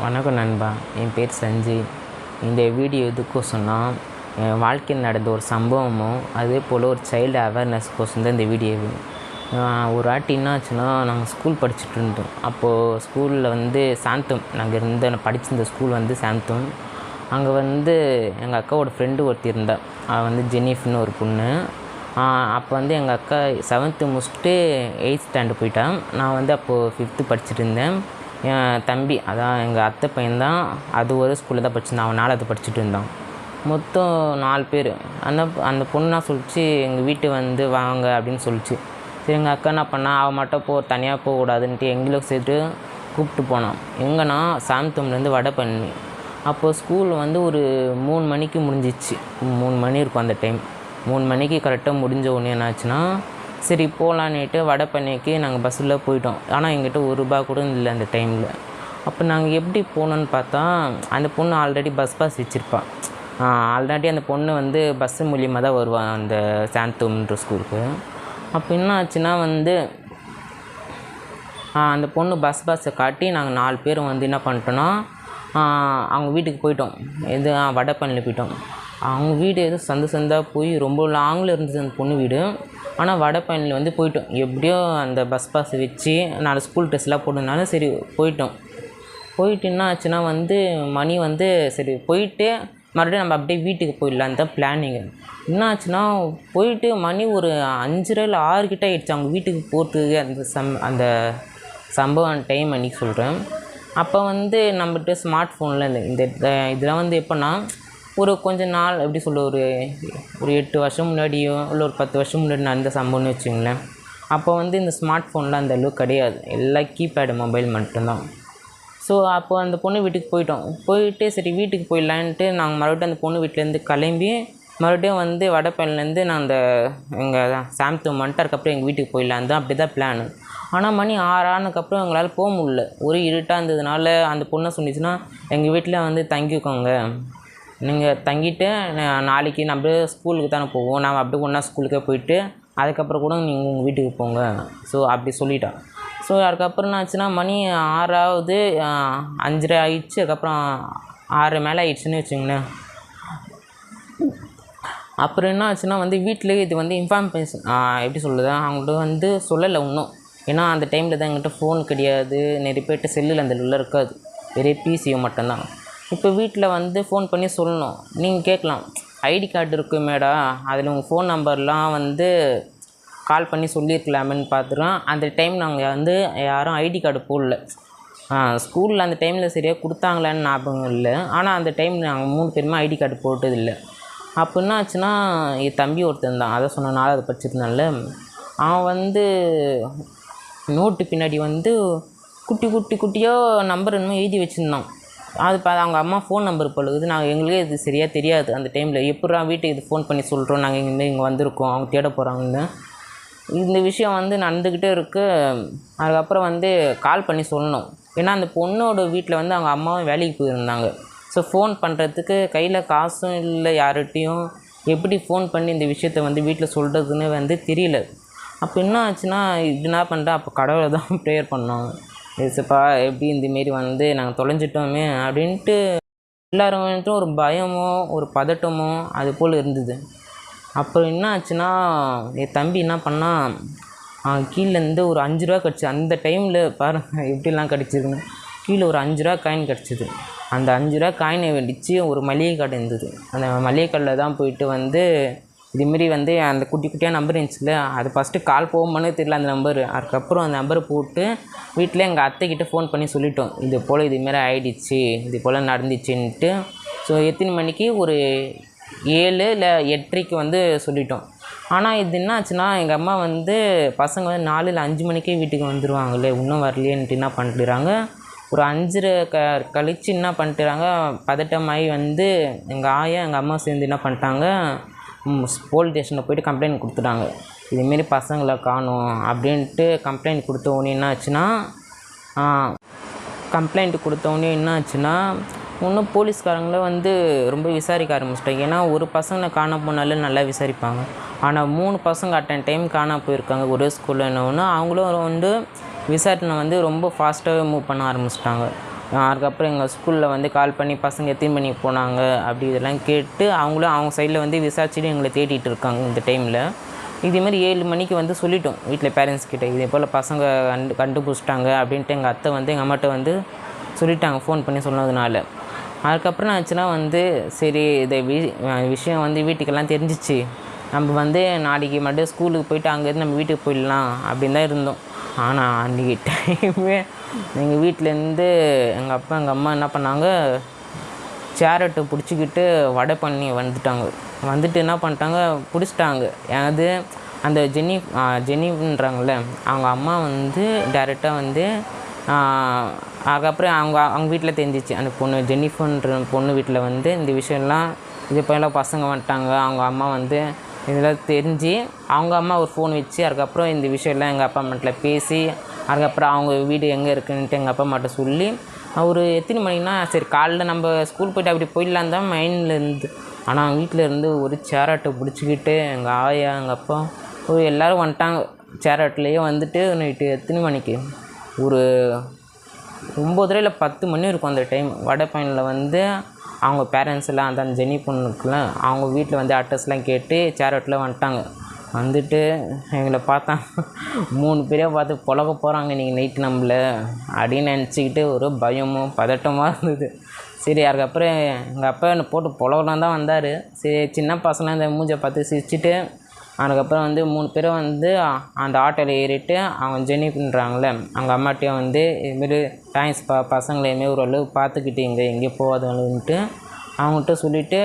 வணக்கம் நண்பா, என் பேர் சஞ்சய். இந்த வீடியோ எதுக்கோசம்னா, என் வாழ்க்கையில் நடந்த ஒரு சம்பவமும் அதே போல் ஒரு சைல்டு அவேர்னஸ்க்கோசம் தான் இந்த வீடியோவு. ஒரு வாட்டி என்ன ஆச்சுன்னா, நாங்கள் ஸ்கூல் படிச்சுட்டு இருந்தோம். அப்போது ஸ்கூலில் சாந்தம், நாங்கள் படிச்சிருந்த ஸ்கூல் சாந்தம். அங்கே எங்கள் அக்காவோட ஃப்ரெண்டு ஒருத்தி இருந்தாள். அவள் ஜெனிஃப்னு ஒரு பொண்ணு. அப்போ எங்கள் அக்கா 7th முடிச்சுட்டு 8th ஸ்டாண்டர்ட் போயிட்டான். நான் அப்போது 5th படிச்சுட்டு இருந்தேன். என் தம்பி, அதான் எங்கள் அத்தை பையன்தான், அது ஒரு ஸ்கூலில் தான் படிச்சிருந்தான். அவன் 4th படிச்சுட்டு இருந்தான். மொத்தம் 4 பேர். அந்த பொண்ணு சொல்லிச்சு, எங்கள் வீட்டு வாங்க அப்படின்னு சொல்லிச்சு. சரி, எங்கள் அக்கா என்ன பண்ணா, அவன் மட்டும் தனியாக போகக்கூடாதுன்ட்டு எங்களுக்கு சேர்த்து கூப்பிட்டு போனான். எங்கன்னா சாந்தம்லேருந்து வடபழனி. அப்போது ஸ்கூல் ஒரு 3 மணிக்கு முடிஞ்சிச்சு. 3 மணி இருக்கும் அந்த டைம். 3 மணிக்கு கரெக்டாக முடிஞ்ச உடனே என்னாச்சுன்னா, சரி போகலான்னுட்டு வடபழனிக்கு நாங்கள் பஸ்ஸில் போயிட்டோம். ஆனால் எங்கிட்ட ₹1 கூட இல்லை அந்த டைமில். அப்போ நாங்கள் எப்படி போனோன்னு பார்த்தா, அந்த பொண்ணு ஆல்ரெடி பஸ் பாஸ் வச்சுருப்பாள். ஆல்ரெடி அந்த பொண்ணு பஸ்ஸு மூலியமாக தான் வருவாள் அந்த சாந்தோம்ன்ற ஸ்கூலுக்கு. அப்போ என்ன ஆச்சுன்னா அந்த பொண்ணு பாஸை காட்டி நாங்கள் 4 பேர் என்ன பண்ணிட்டோன்னா, அவங்க வீட்டுக்கு போயிட்டோம். வடபழனியில் போயிட்டோம். அவங்க வீடு சந்தாக போய் ரொம்ப லாங்கில் இருந்தது அந்த பொண்ணு வீடு. ஆனால் வடபழனியில் போயிட்டோம். எப்படியோ அந்த பஸ் பாஸ் வச்சு 4 ஸ்கூல் ட்ரெஸ்லாம் போட்டதுனால சரி போயிட்டோம். போயிட்டு என்ன ஆச்சுன்னா மணி சரி போயிட்டு மறுபடியும் நம்ம அப்படியே வீட்டுக்கு போயிடலான்னு தான் பிளானிங்கு. என்ன ஆச்சுன்னா, போயிட்டு மணி ஒரு 5:30 இல்லை 6 கிட்ட ஆகிடுச்சு அவங்க வீட்டுக்கு போகிறதுக்கு. அந்த சம்பவம் டைம் அன்றைக்கி சொல்கிறேன். அப்போ நம்மகிட்ட ஸ்மார்ட் ஃபோனில் இந்த இதெல்லாம் எப்போன்னா, ஒரு கொஞ்ச நாள் எப்படி சொல்ல, ஒரு 8 வருஷம் முன்னாடியோ இல்லை ஒரு 10 வருஷம் முன்னாடி நடந்த சம்பவம்னு வச்சுங்களேன். அப்போ இந்த ஸ்மார்ட் ஃபோனில் அந்த அளவுக்கு கிடையாது. எல்லாம் கீபேடு மொபைல் மட்டும்தான். ஸோ அப்போ அந்த பொண்ணு வீட்டுக்கு போயிட்டோம். போயிட்டு சரி வீட்டுக்கு போயிடலான்ட்டு நாங்கள் மறுபடியும் அந்த பொண்ணு வீட்டிலேருந்து கிளம்பி மறுபடியும் வடபழனிலேருந்து நான் அந்த எங்கள் சாந்தம் வந்துட்டு அதுக்கப்புறம் எங்கள் வீட்டுக்கு போயிடலான் தான் அப்படி தான் பிளானு. ஆனால் மணி 6 ஆனதுக்கப்புறம் எங்களால் போக முடியல. ஒரு இருட்டாக இருந்ததுனால அந்த பொண்ணை சொன்னிச்சுன்னா, எங்கள் வீட்டில் தங்கிக்கோங்க, நீங்கள் தங்கிட்டு நாளைக்கு நம்ம ஸ்கூலுக்கு தானே போவோம், நாம் அப்படியே ஒன்றா ஸ்கூலுக்கே போயிட்டு அதுக்கப்புறம் கூட நீங்கள் உங்கள் வீட்டுக்கு போங்க. ஸோ அப்படி சொல்லிட்டோம். ஸோ அதுக்கப்புறம் என்ன ஆச்சுன்னா, மணி 6 ஆகுது, 5:30 ஆகிடுச்சு. அதுக்கப்புறம் 6 மேலே ஆகிடுச்சுன்னு வச்சுங்களேன். அப்புறம் என்ன ஆச்சுன்னா வீட்டில் இது இன்ஃபார்மேஷன் எப்படி சொல்லுது, அவங்கள்ட்ட சொல்லலை இன்னும். ஏன்னா அந்த டைமில் தான் எங்கிட்ட ஃபோன் கிடையாது, நிறைய பேர்கிட்ட செல்லில் அந்த உள்ள இருக்காது, வெறும் பிசிஓ மட்டும்தான். இப்போ வீட்டில் ஃபோன் பண்ணி சொல்லணும். நீங்கள் கேட்கலாம், ஐடி கார்டு இருக்கு மேடா, அதில் உங்கள் ஃபோன் நம்பர்லாம் கால் பண்ணி சொல்லியிருக்கலாமேன்னு பார்த்துறோம். அந்த டைம் நாங்கள் யாரும் ஐடி கார்டு போடல. ஸ்கூலில் அந்த டைமில் சரியாக கொடுத்தாங்களான்னு ஞாபகம் இல்லை. ஆனால் அந்த டைம் நாங்கள் 3 பேருமே ஐடி கார்டு போட்டதில்லை. அப்போ என்ன ஆச்சுன்னா, என் தம்பி ஒருத்தன் தான், அதை சொன்னனால அதை படிச்சிருந்தால, அவன் நோட்டு பின்னாடி குட்டியாக நம்பர் என்னமோ எழுதி வச்சுருந்தான். அது அவங்க அம்மா ஃபோன் நம்பர் பழுகுது. எங்களுக்கே இது சரியாக தெரியாது அந்த டைமில். எப்படா வீட்டுக்கு இது ஃபோன் பண்ணி சொல்கிறோம், நாங்கள் இங்கே வந்திருக்கோம், அவங்க தேட போகிறாங்கன்னு. இந்த விஷயம் நடந்துக்கிட்டே இருக்குது. அதுக்கப்புறம் கால் பண்ணி சொல்லணும். ஏன்னா அந்த பொண்ணோட வீட்டில் அவங்க அம்மாவும் வேலைக்கு போயிருந்தாங்க. ஸோ ஃபோன் பண்ணுறதுக்கு கையில் காசும் இல்லை யார்கிட்டையும். எப்படி ஃபோன் பண்ணி இந்த விஷயத்த வீட்டில் சொல்கிறதுன்னு தெரியல. அப்போ என்ன ஆச்சுன்னா, இது என்ன பண்ணுறேன், அப்போ கடவுளை தான் ப்ரேயர் பண்ணோம். ஏசப்பா, எப்படி இந்தமாரி நாங்கள் தொலைஞ்சிட்டோமே அப்படின்ட்டு எல்லோரும் ஒரு பயமோ ஒரு பதட்டமோ அது போல் இருந்தது. அப்புறம் என்ன ஆச்சுன்னா, என் தம்பி என்ன பண்ணால், கீழேருந்து ஒரு ₹5 கிடச்சி. அந்த டைமில் பாருங்கள் எப்படிலாம் கிடச்சிருக்குன்னு. கீழே ஒரு ₹5 காயின் கிடச்சிது. அந்த ₹5 காயினை வெடித்து ஒரு மளிகை கடை இருந்தது. அந்த மளிகை கடையில் தான் போயிட்டு இதுமாரி அந்த குட்டியாக நம்பர் இருந்துச்சுல்ல, அது ஃபஸ்ட்டு கால் போகுமானே தெரியல அந்த நம்பரு. அதுக்கப்புறம் அந்த நம்பரை போட்டு வீட்டில் எங்கள் அத்தைக்கிட்ட ஃபோன் பண்ணி சொல்லிட்டோம், இது போல் இதுமாரி ஆகிடுச்சு, இது போல் நடந்துச்சுன்ட்டு. ஸோ எத்தனை மணிக்கு, ஒரு 7 இல்லை 8:30க்கு சொல்லிட்டோம். ஆனால் இது என்ன ஆச்சுன்னா, எங்கள் அம்மா பசங்க 4 இல்லை 5 மணிக்கே வீட்டுக்கு வந்துடுவாங்களே, இன்னும் வரலையேன்ட்டு என்ன பண்ணிட்டுறாங்க, ஒரு 5:30 கழித்து என்ன பண்ணிட்டுறாங்க, பதட்டமாகி எங்கள் ஆயா எங்கள் அம்மா சேர்ந்து என்ன பண்ணிட்டாங்க, போலீஸ் ஸ்டேஷனில் போய்ட்டு கம்ப்ளைண்ட் கொடுத்துட்டாங்க. இதுமாரி பசங்களை காணோம் அப்படின்ட்டு கம்ப்ளைண்ட் கொடுத்த உடனே என்ன ஆச்சுன்னா, இன்னும் போலீஸ்காரங்கள ரொம்ப விசாரிக்க ஆரம்பிச்சிட்டாங்க. ஏன்னா ஒரு பசங்களை காண போனாலும் நல்லா விசாரிப்பாங்க. ஆனால் 3 பசங்க அட்டன் டைம் காண போயிருக்காங்க ஒரே ஸ்கூலில். என்ன ஒன்று, அவங்களும் விசாரணை ரொம்ப ஃபாஸ்ட்டாகவே மூவ் பண்ண ஆரம்பிச்சிட்டாங்க. அதுக்கப்புறம் எங்கள் ஸ்கூலில் வந்து கால் பண்ணி பசங்க எத்தனை மணிக்கு போனாங்க அப்படி இதெல்லாம் கேட்டு அவங்களும் அவங்க சைடில் வந்து விசாரிச்சுட்டு எங்களை தேடிட்டு இருக்காங்க இந்த டைமில். இதேமாதிரி 7 மணிக்கு வந்து சொல்லிட்டோம் வீட்டில் பேரண்ட்ஸ் கிட்டே, இதே போல் பசங்க கண்டுபிடிச்சிட்டாங்க அப்படின்ட்டு எங்கள் அத்தை வந்து எங்கள் அம்மாட்ட வந்து சொல்லிட்டாங்க ஃபோன் பண்ணி சொன்னதுனால. அதுக்கப்புறம் நான் ஆச்சுன்னா வந்து சரி இந்த விஷயம் வந்து வீட்டுக்கெல்லாம் தெரிஞ்சிச்சு, நம்ம வந்து நாளைக்கு மட்டும் ஸ்கூலுக்கு போயிட்டு அங்கேருந்து நம்ம வீட்டுக்கு போயிடலாம் அப்படின்னு தான் இருந்தோம். ஆனால் அன்றைக்கி டைமே எங்கள் வீட்டிலேருந்து எங்கள் அப்பா எங்கள் அம்மா என்ன பண்ணாங்க, சேரட்டை பிடிச்சிக்கிட்டு வடை பண்ணி வந்துட்டு என்ன பண்ணிட்டாங்க, பிடிச்சிட்டாங்க. அது அந்த ஜென்னின்றாங்கள்ல அவங்க அம்மா வந்து டைரெக்டாக வந்து அதுக்கப்புறம் அவங்க வீட்டில் தெரிஞ்சிச்சு, அந்த பொண்ணு ஜென்னிஃபர்ன்ற பொண்ணு வீட்டில் வந்து இந்த விஷயம்லாம் இது போல் பசங்க வந்துட்டாங்க. அவங்க அம்மா வந்து இதெல்லாம் தெரிஞ்சு அவங்க அம்மா ஒரு ஃபோன் வச்சு அதுக்கப்புறம் இந்த விஷயம்லாம் எங்கள் அப்பா அம்மாட்டில் பேசி அதுக்கப்புறம் அவங்க வீடு எங்கே இருக்குன்ட்டு எங்கள் அப்பா அம்மாட்ட சொல்லி ஒரு எத்தனை மணினா சரி காலைல நம்ம ஸ்கூல் போய்ட்டு அப்படி போயிடலாம் தான் மைண்டில் இருந்து. ஆனால் வீட்டில் இருந்து ஒரு சேராட்டை பிடிச்சிக்கிட்டு எங்கள் ஆயா எங்கள் அப்பா எல்லோரும் வந்துட்டாங்க. சேராட்டிலேயே வந்துட்டு நைட்டு எத்தனை மணிக்கு ஒரு 9:30 இல்லை 10 மணி இருக்கும் அந்த டைம். வடை பையனில் வந்து அவங்க பேரண்ட்ஸ் எல்லாம் அந்த ஜெனி பொண்ணுக்குலாம் அவங்க வீட்டில் வந்து அட்ரஸ்லாம் கேட்டு சேராட்டில் வந்துட்டாங்க. வந்துட்டு எங்களை பார்த்தாங்க, 3 பேரே பார்த்து புழக போகிறாங்க நீங்கள் நைட்டு நம்மள அப்படின்னு நினச்சிக்கிட்டு ஒரு பயமும் பதட்டமாக இருந்தது. சரி அதுக்கப்புறம் எங்கள் அப்பா என்னை போட்டு புழகலாம் தான் வந்தார். சரி சின்ன பசங்களாம் இந்த மூஞ்சை பார்த்து சிரிச்சுட்டு அதுக்கப்புறம் வந்து 3 பேரும் வந்து அந்த ஆட்டோவில் ஏறிட்டு அவங்க ஜெனிஃபர்ன்றாங்களே அவங்க அம்மாட்டையும் வந்து இதுமாரி தேங்க்ஸ் பசங்களை இதுமாரி ஓரளவு பார்த்துக்கிட்டீங்க எங்கேயும் போகாதவங்கன்ட்டு அவங்ககிட்ட சொல்லிவிட்டு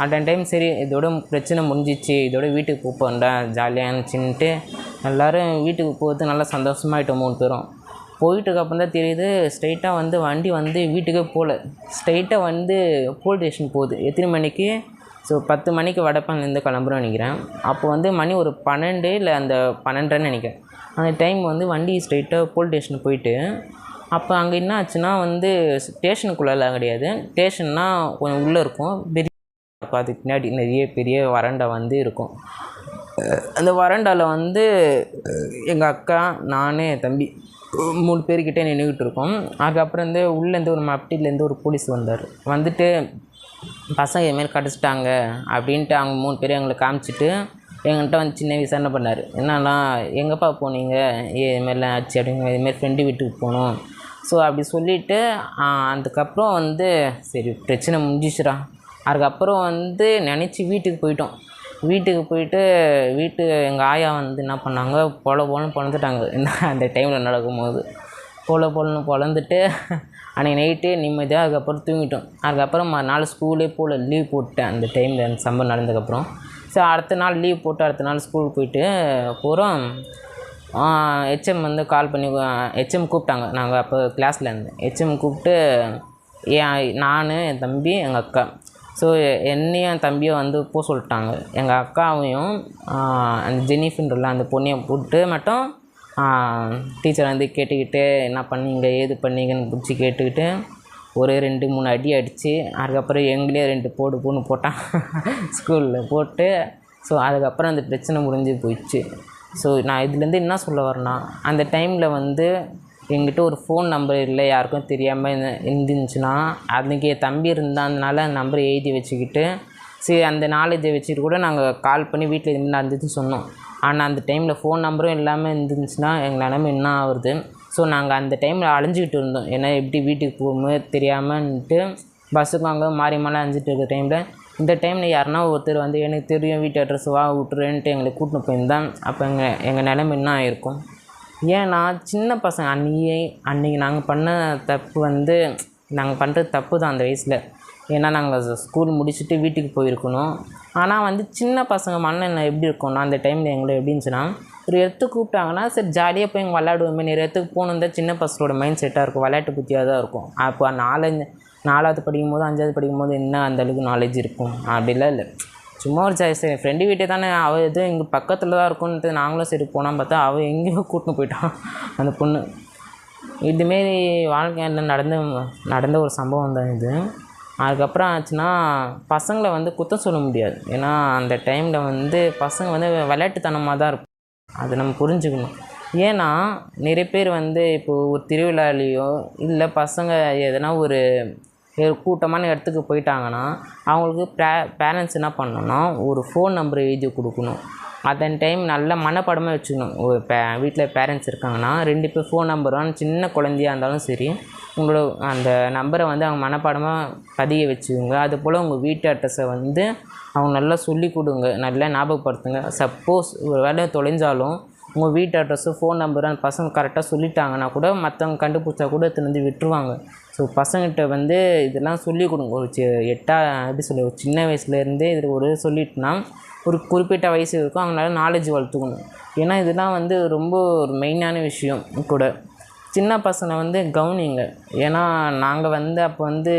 அட் அன் டைம் சரி இதோட பிரச்சனை முடிஞ்சிச்சு, இதோட வீட்டுக்கு போப்போண்டா ஜாலியாக இருந்துச்சுன்ட்டு எல்லோரும் வீட்டுக்கு போகிறது நல்லா சந்தோஷமாகிட்டோம். 3 பேரும் போயிட்டுக்கப்புறம் தான் தெரியுது ஸ்ட்ரைட்டாக வந்து வண்டி வந்து வீட்டுக்கே போகல, ஸ்ட்ரைட்டாக வந்து போலீஸ் ஸ்டேஷன் போகுது. எத்தனை மணிக்கு 10 மணிக்கு வடப்பன்லேருந்து கிளம்புறோன்னு நினைக்கிறேன். அப்போ வந்து மணி ஒரு 12 இல்லை அந்த 12:30ன்னு நினைக்கிறேன். அந்த டைம் வந்து வண்டி ஸ்ட்ரைட்டாக போலீஸ் ஸ்டேஷன் போயிட்டு அப்போ அங்கே என்ன ஆச்சுன்னா வந்து ஸ்டேஷனுக்குள்ளெல்லாம் கிடையாது, ஸ்டேஷன்னா கொஞ்சம் உள்ளே இருக்கும், பெரிய இருக்கும். அதுக்கு பின்னாடி நிறைய பெரிய வராண்டா வந்து இருக்கும். அந்த வராண்டாவில் வந்து எங்கள் அக்கா நான் என் தம்பி 3 பேர்கிட்டே நின்றுக்கிட்டு இருக்கோம். அதுக்கப்புறம் வந்து உள்ளேருந்து ஒரு மப்டிலேருந்து ஒரு போலீஸ் வந்துட்டு பசங்க இதுமாரி கிடச்சிட்டாங்க அப்படின்ட்டு அவங்க 3 பேரும் எங்களை காமிச்சிட்டு எங்கள்கிட்ட வந்து சின்ன விசாரணை பண்ணார். என்னன்னா எங்கேப்பா போனீங்க, இதுமாரிலாம் ஆச்சு அப்படிங்க, இதுமாரி ஃப்ரெண்டு வீட்டுக்கு போகணும். ஸோ அப்படி சொல்லிவிட்டு அதுக்கப்புறம் வந்து சரி பிரச்சனை முடிஞ்சிச்சுடா. அதுக்கப்புறம் வந்து நினச்சி வீட்டுக்கு போயிட்டோம். வீட்டுக்கு போயிட்டு எங்கள் ஆயா வந்து என்ன பண்ணாங்க, போலன்னு பொழந்துட்டாங்க. அந்த டைமில் நடக்கும்போது போலன்னு பொழந்துட்டு அன்றைக்கி நைட்டு நிம்மதியாக அதுக்கப்புறம் தூங்கிட்டோம். அதுக்கப்புறம் மறுநாள் ஸ்கூலே போகல, லீவ் போட்டேன் அந்த டைமில் அந்த சம்பவம் நடந்ததுக்கப்புறம். ஸோ அடுத்த நாள் லீவ் போட்டு அடுத்த நாள் ஸ்கூலுக்கு போயிட்டு போகிறோம். ஹெச்எம் வந்து கால் பண்ணி ஹெச்எம் கூப்பிட்டாங்க. நாங்கள் அப்போ கிளாஸில் இருந்தேன். ஹெச்எம் கூப்பிட்டு நான் என் தம்பி எங்கள் அக்கா, ஸோ என்னையும் என் தம்பியும் வந்து போக சொல்லிட்டாங்க. எங்கள் அக்காவையும் அந்த ஜெனிஃபர்ல அந்த பொண்ணையும் போட்டு மட்டும் டீச்சர் வந்து கேட்டுக்கிட்டு என்ன பண்ணீங்க ஏது பண்ணீங்கன்னு பிடிச்சி கேட்டுக்கிட்டு ஒரு 2-3 அடி அடித்து அதுக்கப்புறம் எங்களே 2 போடுன்னு போட்டான் ஸ்கூலில் போட்டு. ஸோ அதுக்கப்புறம் அந்த பிரச்சனை முடிஞ்சு போயிடுச்சு. ஸோ நான் இதுலேருந்து என்ன சொல்ல வரேன்னா, அந்த டைமில் வந்து எங்கிட்ட ஒரு ஃபோன் நம்பர் இல்லை, யாருக்கும் தெரியாமல் இருந்துச்சுன்னா அன்றைக்கி என் தம்பி இருந்ததுனால அந்த நம்பரை எழுதி வச்சுக்கிட்டு சரி அந்த நாலேஜை வச்சுக்கிட்டு கூட நாங்கள் கால் பண்ணி வீட்டில் இதுமாதிரி நடந்துச்சுன்னு சொன்னோம். ஆனால் அந்த டைமில் ஃபோன் நம்பரும் இல்லாமல் இருந்துச்சுன்னா எங்கள் நிலமை என்ன ஆகுறது. ஸோ நாங்கள் அந்த டைமில் அலைஞ்சிக்கிட்டு இருந்தோம், ஏன்னா எப்படி வீட்டுக்கு போகும்போது தெரியாமன்ட்டு பஸ்ஸுக்கு அங்கே மாறி அலைஞ்சிட்டு இருக்க டைமில் இந்த டைமில் யாருன்னா ஒருத்தர் வந்து எனக்கு தெரியும் வீட்டு அட்ரஸ் வா விட்டுருன்ட்டு எங்களை கூட்டின்னு போயிருந்தேன். அப்போ எங்கள் நிலமை என்ன ஆகிருக்கும். ஏன்னா சின்ன பசங்க அன்றைக்கி நாங்கள் பண்ண தப்பு வந்து நாங்கள் பண்ணுறது தப்பு தான் அந்த வயசில். ஏன்னா நாங்கள் ஸ்கூல் முடிச்சுட்டு வீட்டுக்கு போயிருக்கணும். ஆனால் வந்து சின்ன பசங்க மனநிலை எப்படி இருக்கும்னா அந்த டைமில் எங்களை எப்படி இருந்துச்சுன்னா ஒரு இடத்துக்கு கூப்பிட்டாங்கன்னா சரி ஜாலியாக போய் எங்கள் விளையாடுவோமே, நிறைய இடத்துக்கு போகணும் தான் சின்ன பசங்களோட மைண்ட் செட்டாக இருக்கும், விளையாட்டு புத்தியாக தான் இருக்கும். அப்போ 4வது படிக்கும்போது 5வது படிக்கும்போது என்ன அந்தளவுக்கு நாலேஜ் இருக்கும் அப்படிலாம் இல்லை. சும்மா ஒரு சரி ஃப்ரெண்டு வீட்டே தானே, அவள் எதுவும் இங்கே பக்கத்தில் தான் இருக்கும்ன்ட்டு நாங்களும் சரி போனால் பார்த்தா அவள் எங்கேயோ கூட்டின்னு போயிட்டான் அந்த பொண்ணு. இதுமாரி வாழ்க்கையில் நடந்த ஒரு சம்பவம் தான் இது. அதுக்கப்புறம் ஆச்சுன்னா பசங்களை வந்து குற்றம் சொல்ல முடியாது, ஏன்னா அந்த டைமில் வந்து பசங்க வந்து விளையாட்டுத்தனமாக தான் இருக்கும், அதை நம்ம புரிஞ்சுக்கணும். ஏன்னா நிறைய பேர் வந்து இப்போது ஒரு திருவிழாலேயோ இல்லை பசங்க எதனா ஒரு கூட்டமான இடத்துக்கு போயிட்டாங்கன்னா அவங்களுக்கு பேரண்ட்ஸ் என்ன பண்ணணும்னா ஒரு ஃபோன் நம்பரை எழுதி கொடுக்கணும். அத்தனை டைம் நல்ல மனப்பாடமாக வச்சுக்கணும். ஒரு வீட்டில் பேரண்ட்ஸ் இருக்காங்கன்னா 2 பேர் ஃபோன் நம்பரும் சின்ன குழந்தையாக இருந்தாலும் சரி உங்களோட அந்த நம்பரை வந்து அவங்க மனப்பாடமாக பதிய வச்சுக்கோங்க. அதுபோல் உங்கள் வீட்டு அட்ரஸை வந்து அவங்க நல்லா சொல்லி கொடுங்க, நல்லா ஞாபகப்படுத்துங்க. சப்போஸ் ஒரு வேலை தொலைஞ்சாலும் உங்கள் வீட்டு அட்ரஸு ஃபோன் நம்பரு அந்த பசங்க கரெக்டாக சொல்லிட்டாங்கன்னா கூட மற்றவங்க கண்டுபிடிச்சா கூட எடுத்துன்னு விட்டுருவாங்க. ஸோ பசங்கள்கிட்ட வந்து இதெல்லாம் சொல்லிக் கொடுங்க. ஒரு எப்படி சொல்ல ஒரு சின்ன வயசுலேருந்தே இது ஒரு சொல்லிட்டுனா ஒரு குறிப்பிட்ட வயசு இருக்கும் அவங்களால நாலேஜ் வளர்த்துக்கணும். ஏன்னா இதெல்லாம் வந்து ரொம்ப ஒரு மெயினான விஷயம் கூட. சின்ன பசங்களை வந்து கவனிங்க. ஏன்னா நாங்கள் வந்து அப்போ வந்து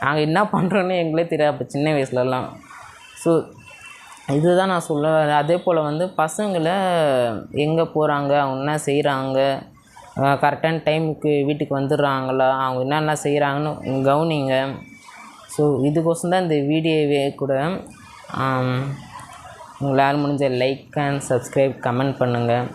நாங்கள் என்ன பண்ணுறோன்னு எங்களே தெரியாது அப்போ சின்ன வயசுலலாம். ஸோ இதுதான் நான் சொல்ல வரேன். அதே போல் வந்து பசங்களை எங்கே போகிறாங்க, அவங்க என்ன செய்கிறாங்க, கரெக்டான டைமுக்கு வீட்டுக்கு வந்துடுறாங்களா, அவங்க என்னென்ன செய்கிறாங்கன்னு கவனிங்க. ஸோ இதுக்கோசம் தான் இந்த வீடியோவே கூட. உங்களால் முடிஞ்ச லைக் அண்ட் சப்ஸ்கிரைப் கமெண்ட் பண்ணுங்கள்.